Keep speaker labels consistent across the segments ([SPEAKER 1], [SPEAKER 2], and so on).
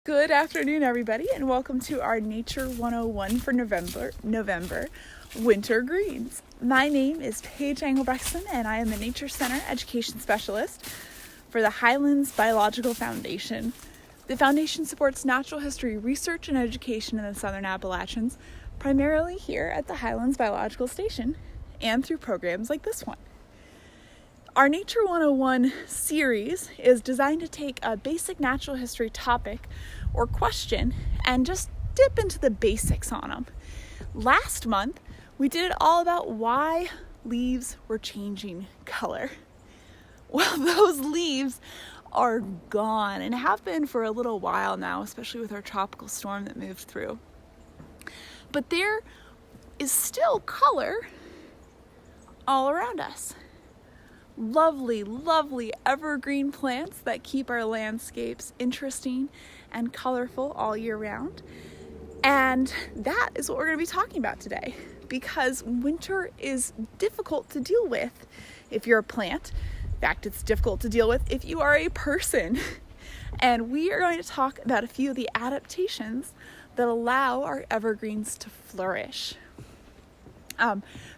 [SPEAKER 1] Good afternoon, everybody, and welcome to our Nature 101 for November, Winter Greens. My name is Paige Engelbrektsson, and I am the Nature Center Education Specialist for the Highlands Biological Foundation. The foundation supports natural history research and education in the Southern Appalachians, primarily here at the Highlands Biological Station, and through programs like this one. Our Nature 101 series is designed to take a basic natural history topic or question and just dip into the basics on them. Last month, we did it all about why leaves were changing color. Well, those leaves are gone and have been for a little while now, especially with our tropical storm that moved through. But there is still color all around us. Lovely, lovely evergreen plants that keep our landscapes interesting and colorful all year round. And that is what we're going to be talking about today, because winter is difficult to deal with if you're a plant. In fact, it's difficult to deal with if you are a person. And we are going to talk about a few of the adaptations that allow our evergreens to flourish.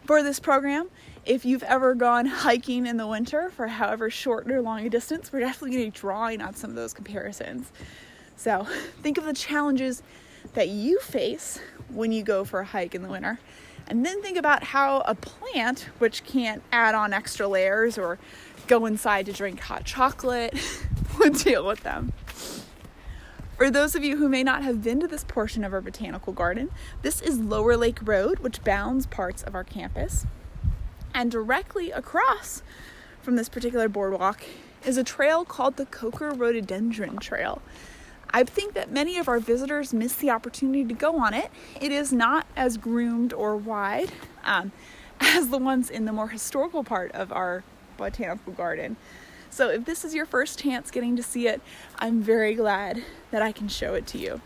[SPEAKER 1] For this program, if you've ever gone hiking in the winter for however short or long a distance, we're definitely going to be drawing on some of those comparisons. So think of the challenges that you face when you go for a hike in the winter, and then think about how a plant, which can't add on extra layers or go inside to drink hot chocolate, would deal with them. For those of you who may not have been to this portion of our botanical garden, this is Lower Lake Road, which bounds parts of our campus. And directly across from this particular boardwalk is a trail called the Rhododendron Trail. I think that many of our visitors miss the opportunity to go on it. It is not as groomed or wide as the ones in the more historical part of our botanical garden. So if this is your first chance getting to see it, I'm very glad that I can show it to you.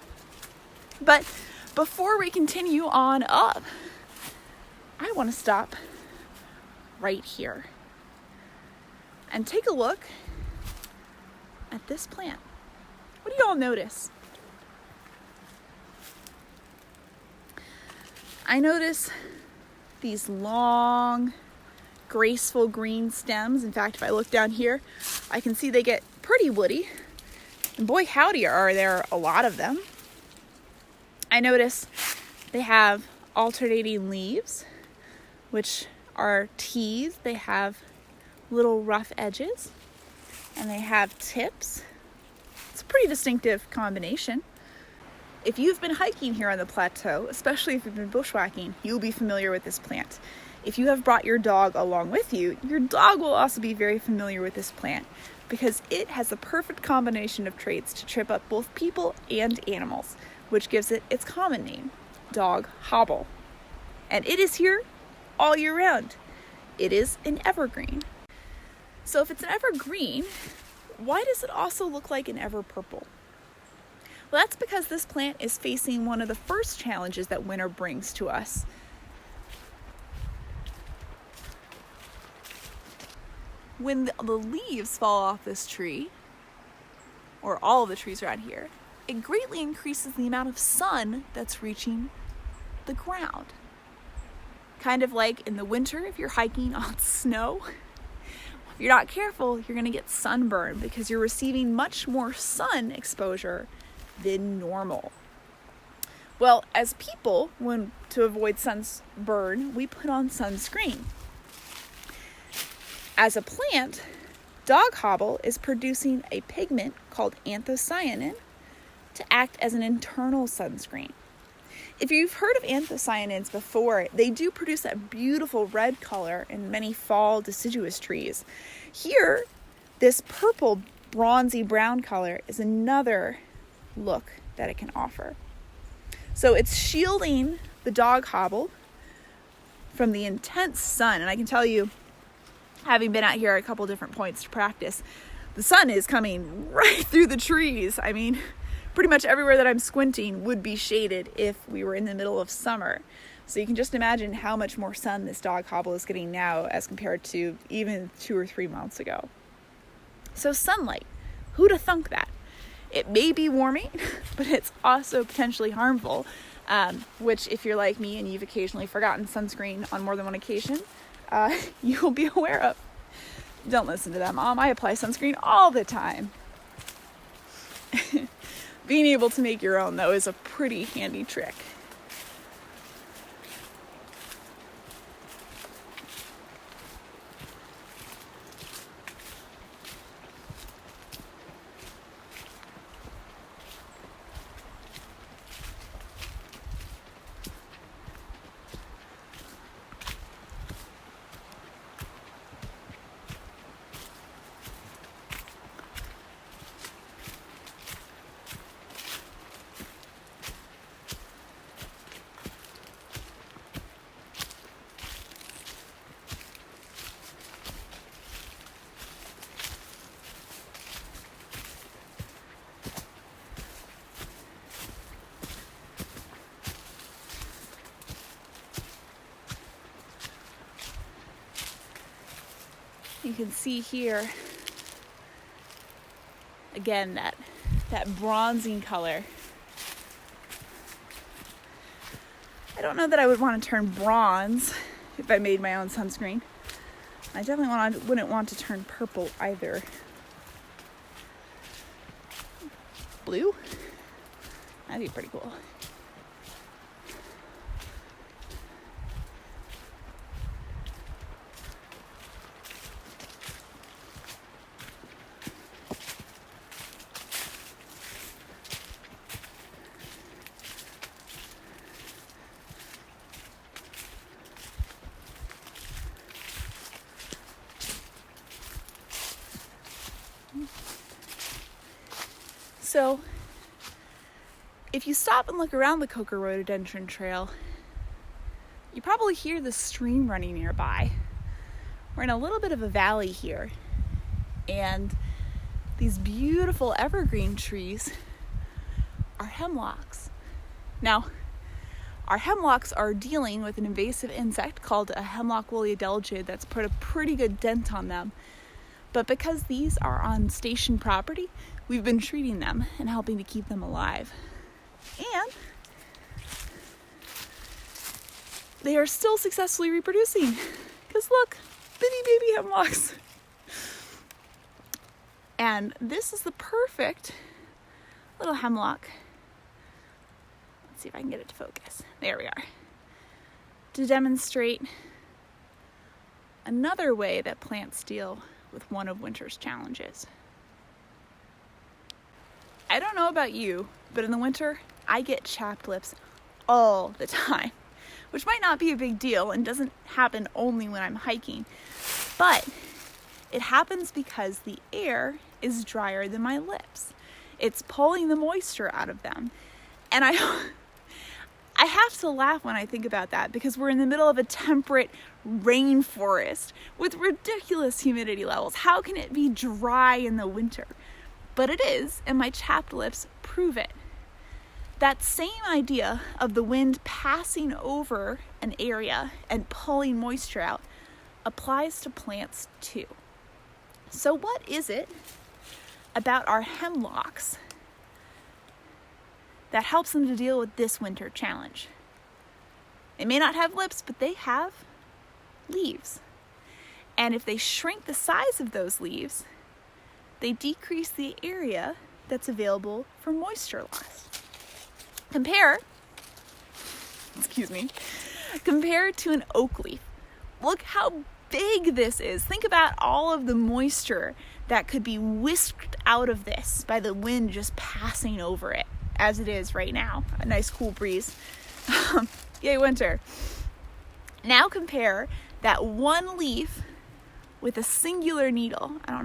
[SPEAKER 1] But before we continue on up, I want to stop right here and take a look at this plant. What do y'all notice? I notice these long, graceful green stems. In fact, if I look down here, I can see they get pretty woody. And boy, howdy, are there a lot of them. I notice they have alternating leaves, which are teased. They have little rough edges, and they have tips. It's a pretty distinctive combination. If you've been hiking here on the plateau, especially if you've been bushwhacking, you'll be familiar with this plant. If you have brought your dog along with you, your dog will also be very familiar with this plant, because it has the perfect combination of traits to trip up both people and animals, which gives it its common name, dog hobble. And it is here all year round. It is an evergreen. So if it's an evergreen, why does it also look like an ever purple? Well, that's because this plant is facing one of the first challenges that winter brings to us. When the leaves fall off this tree, or all of the trees around here, it greatly increases the amount of sun that's reaching the ground. Kind of like in the winter, if you're hiking on snow, if you're not careful, you're going to get sunburn because you're receiving much more sun exposure than normal. Well, as people, to avoid sunburn, we put on sunscreen. As a plant, dog hobble is producing a pigment called anthocyanin to act as an internal sunscreen. If you've heard of anthocyanins before, they do produce that beautiful red color in many fall deciduous trees. Here, this purple, bronzy brown color is another look that it can offer. So it's shielding the dog hobble from the intense sun. And I can tell you, having been out here at a couple different points to practice, the sun is coming right through the trees. I mean, pretty much everywhere that I'm squinting would be shaded if we were in the middle of summer. So you can just imagine how much more sun this dog hobble is getting now as compared to even 2 or 3 months ago. So sunlight, who'd have thunk that? It may be warming, but it's also potentially harmful, which if you're like me and you've occasionally forgotten sunscreen on more than one occasion, you will be aware of. Don't listen to that, Mom. I apply sunscreen all the time. Being able to make your own, though, is a pretty handy trick. You can see here, again, that bronzing color. I don't know that I would want to turn bronze if I made my own sunscreen. I definitely wouldn't want to turn purple either. Blue? That'd be pretty cool. So, if you stop and look around the Coca Rhododendron Trail, you probably hear the stream running nearby. We're in a little bit of a valley here, and these beautiful evergreen trees are hemlocks. Now, our hemlocks are dealing with an invasive insect called a hemlock woolly adelgid that's put a pretty good dent on them. But because these are on station property, we've been treating them and helping to keep them alive. And they are still successfully reproducing. Because look, bitty baby hemlocks. And this is the perfect little hemlock. Let's see if I can get it to focus. There we are. To demonstrate another way that plants deal with one of winter's challenges. I don't know about you, but in the winter, I get chapped lips all the time, which might not be a big deal and doesn't happen only when I'm hiking, but it happens because the air is drier than my lips. It's pulling the moisture out of them. And I have to laugh when I think about that because we're in the middle of a temperate rainforest with ridiculous humidity levels. How can it be dry in the winter? But it is, and my chapped lips prove it. That same idea of the wind passing over an area and pulling moisture out applies to plants too. So what is it about our hemlocks that helps them to deal with this winter challenge? They may not have lips, but they have leaves. And if they shrink the size of those leaves, they decrease the area that's available for moisture loss. Compare to an oak leaf. Look how big this is. Think about all of the moisture that could be whisked out of this by the wind just passing over it, as it is right now. A nice cool breeze. Yay, winter. Now compare that one leaf with a singular needle. I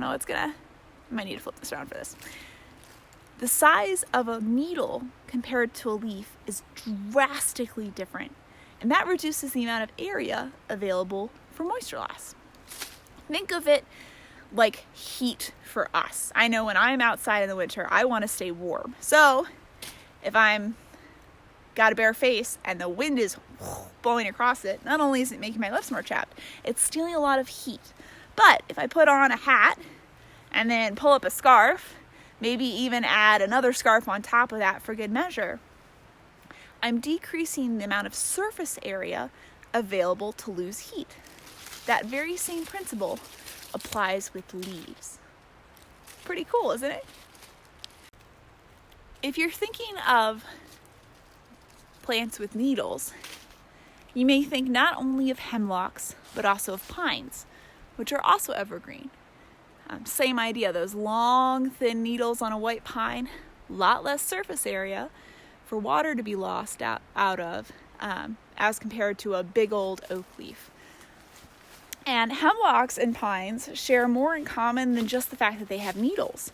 [SPEAKER 1] might need to flip this around for this. The size of a needle compared to a leaf is drastically different, and that reduces the amount of area available for moisture loss. Think of it like heat for us. I know when I'm outside in the winter, I want to stay warm. So if I'm got a bare face and the wind is blowing across it, not only is it making my lips more chapped, it's stealing a lot of heat. But if I put on a hat and then pull up a scarf, maybe even add another scarf on top of that for good measure, I'm decreasing the amount of surface area available to lose heat. That very same principle applies with leaves. Pretty cool, isn't it? If you're thinking of plants with needles, you may think not only of hemlocks, but also of pines, which are also evergreen. Same idea, those long, thin needles on a white pine, a lot less surface area for water to be lost out of as compared to a big old oak leaf. And hemlocks and pines share more in common than just the fact that they have needles.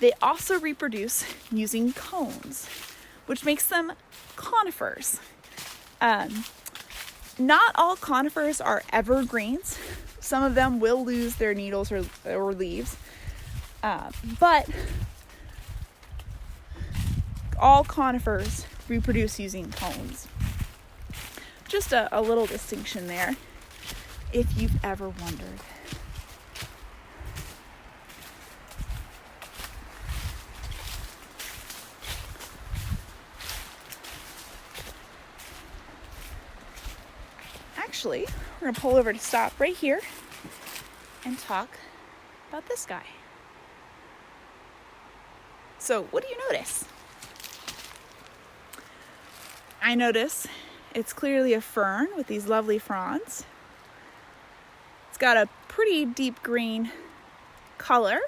[SPEAKER 1] They also reproduce using cones, which makes them conifers. Not all conifers are evergreens. Some of them will lose their needles or leaves, but all conifers reproduce using cones. Just a little distinction there, if you've ever wondered. Actually, we're going to pull over to stop right here and talk about this guy. So, what do you notice? I notice it's clearly a fern with these lovely fronds. It's got a pretty deep green color,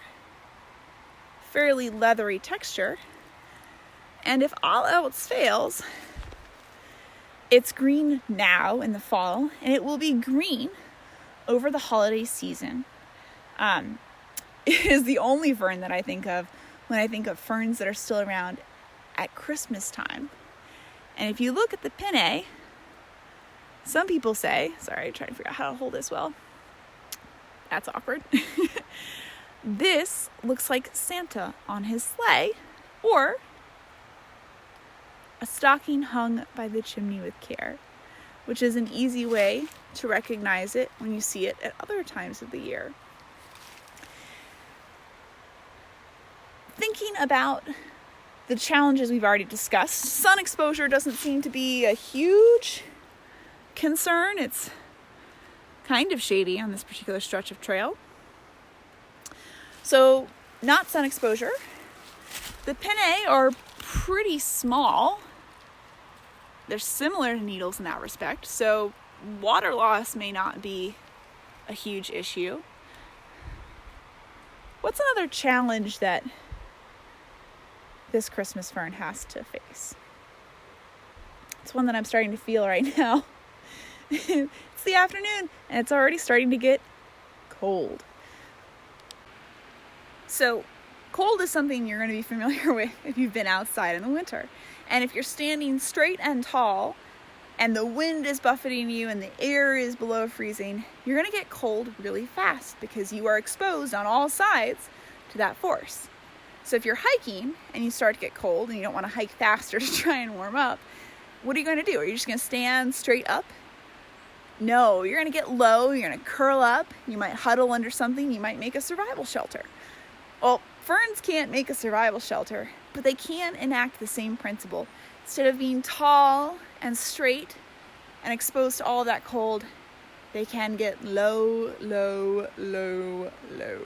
[SPEAKER 1] fairly leathery texture, and if all else fails, it's green now in the fall, and it will be green over the holiday season. It is the only fern that I think of when I think of ferns that are still around at Christmas time. And if you look at the pinnae, some people say, sorry, I'm trying to figure out how to hold this well. That's awkward. This looks like Santa on his sleigh, or a stocking hung by the chimney with care, which is an easy way to recognize it when you see it at other times of the year. Thinking about the challenges we've already discussed, sun exposure doesn't seem to be a huge concern. It's kind of shady on this particular stretch of trail. So, not sun exposure. The pinnae are pretty small. They're similar to needles in that respect, so water loss may not be a huge issue. What's another challenge that this Christmas fern has to face? It's one that I'm starting to feel right now. It's the afternoon, and it's already starting to get cold. So, cold is something you're going to be familiar with if you've been outside in the winter. And if you're standing straight and tall, and the wind is buffeting you and the air is below freezing, you're going to get cold really fast because you are exposed on all sides to that force. So if you're hiking and you start to get cold and you don't want to hike faster to try and warm up, what are you going to do? Are you just going to stand straight up? No, you're going to get low, you're going to curl up, you might huddle under something, you might make a survival shelter. Well, ferns can't make a survival shelter, but they can enact the same principle. Instead of being tall and straight and exposed to all of that cold, they can get low, low, low, low.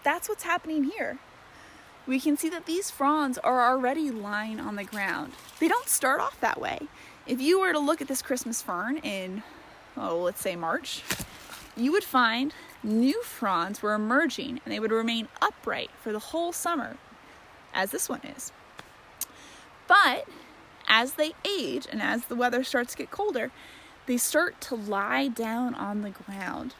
[SPEAKER 1] That's what's happening here. We can see that these fronds are already lying on the ground. They don't start off that way. If you were to look at this Christmas fern in, let's say March, you would find new fronds were emerging and they would remain upright for the whole summer, as this one is. But as they age and as the weather starts to get colder, they start to lie down on the ground,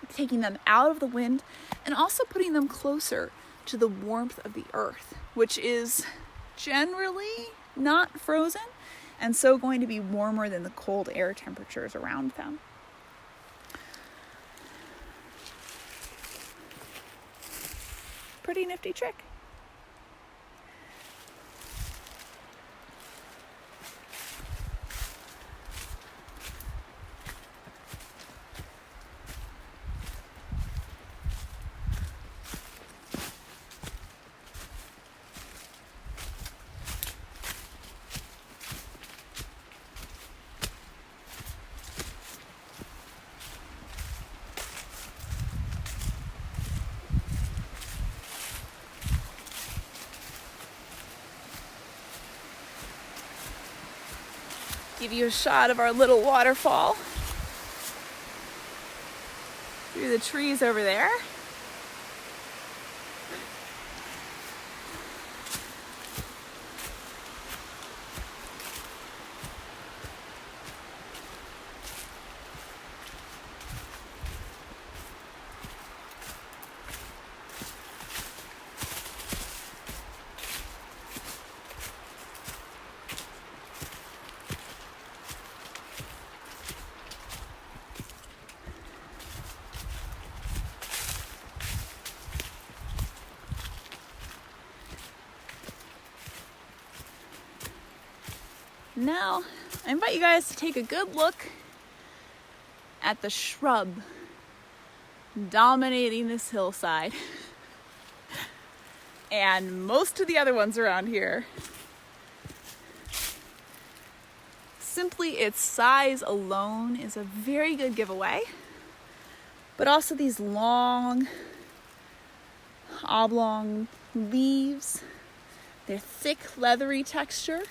[SPEAKER 1] taking them out of the wind and also putting them closer to the warmth of the earth, which is generally not frozen and so going to be warmer than the cold air temperatures around them. Pretty nifty trick. Give you a shot of our little waterfall through the trees over there. Now, I invite you guys to take a good look at the shrub dominating this hillside and most of the other ones around here. Simply its size alone is a very good giveaway, but also these long, oblong leaves, their thick, leathery texture.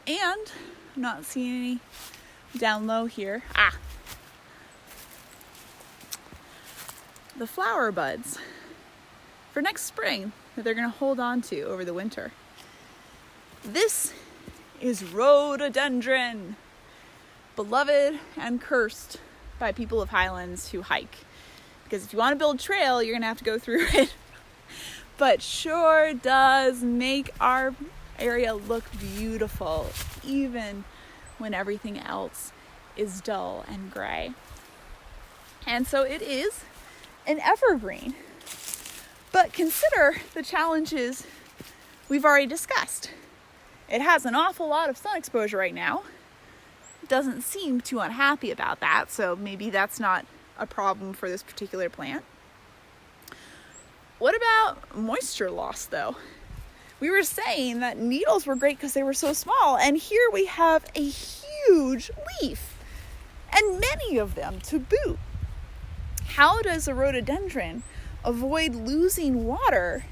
[SPEAKER 1] And I'm not seeing any down low here. The flower buds for next spring that they're going to hold on to over the winter. This is Rhododendron, beloved and cursed by people of Highlands who hike. Because if you want to build a trail, you're going to have to go through it. But sure does make our area look beautiful, even when everything else is dull and gray. And so it is an evergreen. But consider the challenges we've already discussed. It has an awful lot of sun exposure right now. It doesn't seem too unhappy about that, so maybe that's not a problem for this particular plant. What about moisture loss, though? We were saying that needles were great because they were so small, and here we have a huge leaf, and many of them to boot. How does a rhododendron avoid losing water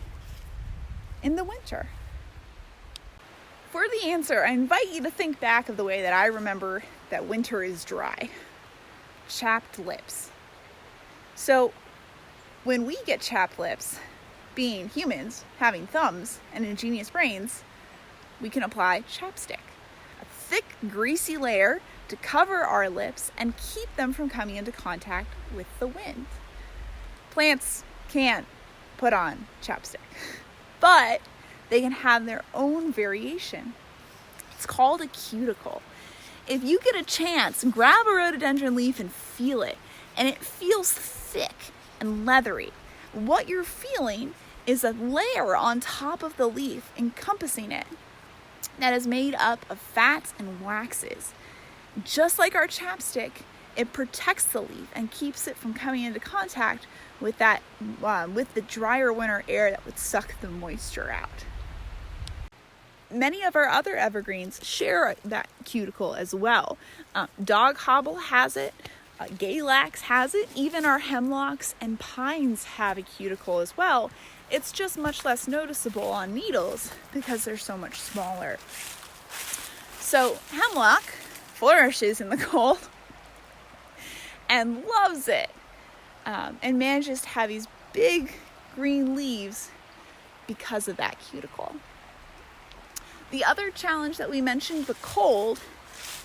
[SPEAKER 1] in the winter? For the answer, I invite you to think back of the way that I remember that winter is dry. Chapped lips. So when we get chapped lips, being humans, having thumbs and ingenious brains, we can apply chapstick, a thick, greasy layer to cover our lips and keep them from coming into contact with the wind. Plants can't put on chapstick, but they can have their own variation. It's called a cuticle. If you get a chance, grab a rhododendron leaf and feel it, and it feels thick and leathery. What you're feeling is a layer on top of the leaf encompassing it that is made up of fats and waxes. Just like our chapstick, it protects the leaf and keeps it from coming into contact with that with the drier winter air that would suck the moisture out. Many of our other evergreens share that cuticle as well. Dog Hobble has it. Galax has it. Even our hemlocks and pines have a cuticle as well. It's just much less noticeable on needles because they're so much smaller. So hemlock flourishes in the cold and loves it, and manages to have these big green leaves because of that cuticle. The other challenge that we mentioned, the cold,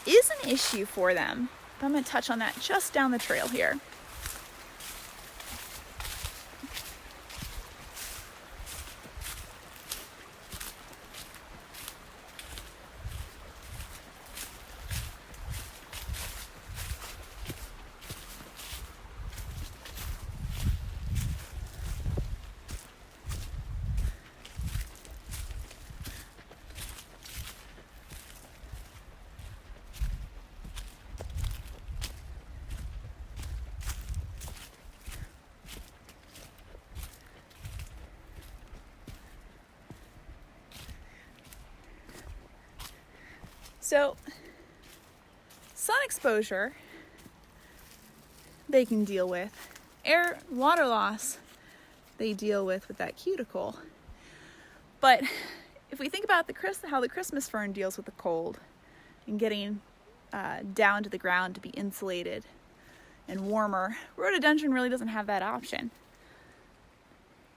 [SPEAKER 1] is an issue for them. But I'm going to touch on that just down the trail here. So, sun exposure, they can deal with. Air, water loss, they deal with that cuticle. But if we think about how the Christmas fern deals with the cold, and getting down to the ground to be insulated and warmer, rhododendron really doesn't have that option.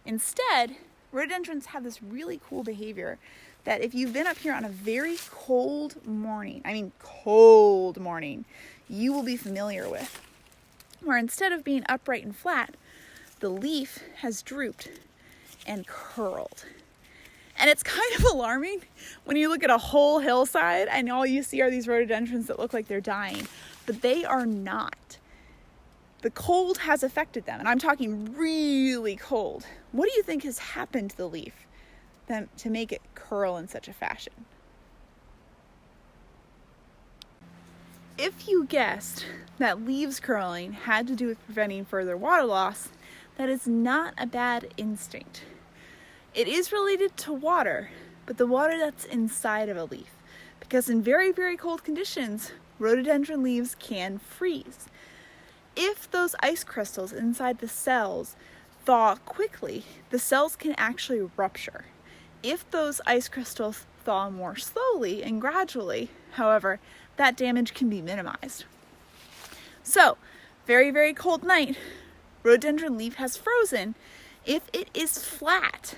[SPEAKER 1] Instead, rhododendrons have this really cool behavior that if you've been up here on a very cold morning, you will be familiar with, where instead of being upright and flat, the leaf has drooped and curled. And it's kind of alarming when you look at a whole hillside and all you see are these rhododendrons that look like they're dying, but they are not. The cold has affected them, and I'm talking really cold. What do you think has happened to the leaf to make it curl in such a fashion? If you guessed that leaves curling had to do with preventing further water loss, that is not a bad instinct. It is related to water, but the water that's inside of a leaf. Because in very, very cold conditions, rhododendron leaves can freeze. If those ice crystals inside the cells thaw quickly, the cells can actually rupture. If those ice crystals thaw more slowly and gradually, however, that damage can be minimized. So, very, very cold night, rhododendron leaf has frozen. If it is flat,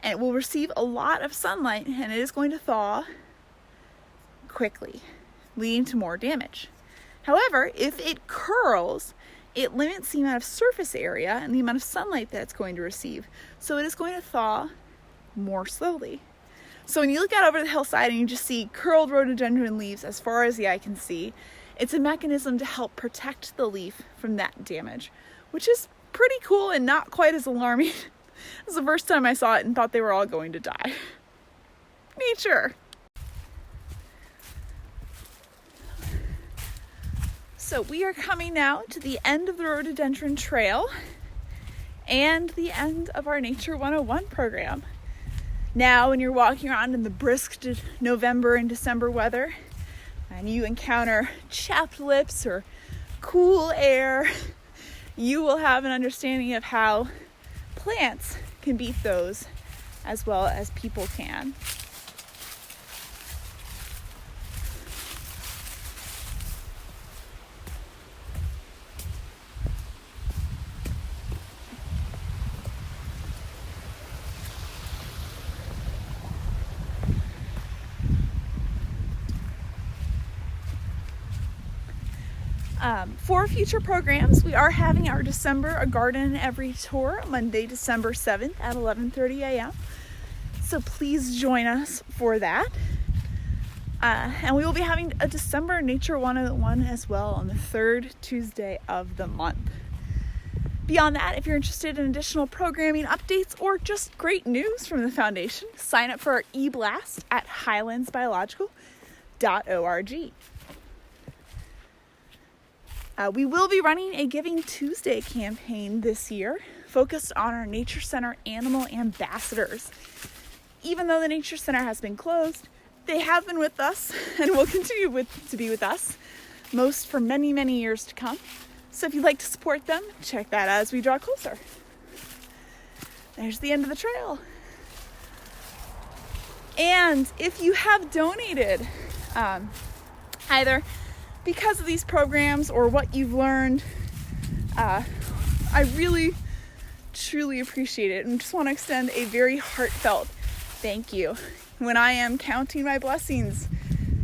[SPEAKER 1] and it will receive a lot of sunlight, and it is going to thaw quickly, leading to more damage. However, if it curls, it limits the amount of surface area and the amount of sunlight that it's going to receive. So it is going to thaw more slowly. So when you look out over the hillside and you just see curled rhododendron leaves as far as the eye can see, it's a mechanism to help protect the leaf from that damage, which is pretty cool and not quite as alarming. It was the first time I saw it and thought they were all going to die. Nature. So we are coming now to the end of the Rhododendron Trail and the end of our Nature 101 program. Now, when you're walking around in the brisk November and December weather, and you encounter chapped lips or cool air, you will have an understanding of how plants can beat those as well as people can. For future programs, we are having our December Garden Every tour Monday, December 7th at 11:30 a.m. So please join us for that. And we will be having a December Nature 101 as well on the third Tuesday of the month. Beyond that, if you're interested in additional programming updates or just great news from the Foundation, sign up for our e-blast at highlandsbiological.org. We will be running a Giving Tuesday campaign this year, focused on our Nature Center animal ambassadors. Even though the Nature Center has been closed, they have been with us and will continue to be with us, most for many, many years to come. So if you'd like to support them, check that out as we draw closer. There's the end of the trail. And if you have donated, either because of these programs or what you've learned, I really, truly appreciate it and just want to extend a very heartfelt thank you. When I am counting my blessings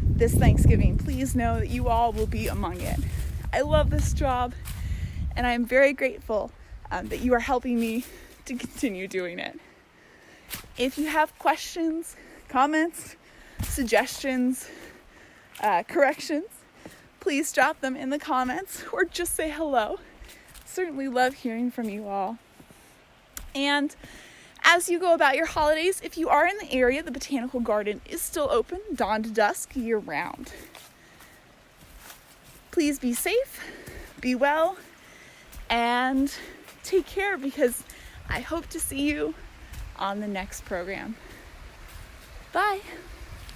[SPEAKER 1] this Thanksgiving, please know that you all will be among it. I love this job and I am very grateful that you are helping me to continue doing it. If you have questions, comments, suggestions, corrections, please drop them in the comments or just say hello. Certainly love hearing from you all. And as you go about your holidays, if you are in the area, the Botanical Garden is still open dawn to dusk year round. Please be safe, be well, and take care, because I hope to see you on the next program. Bye.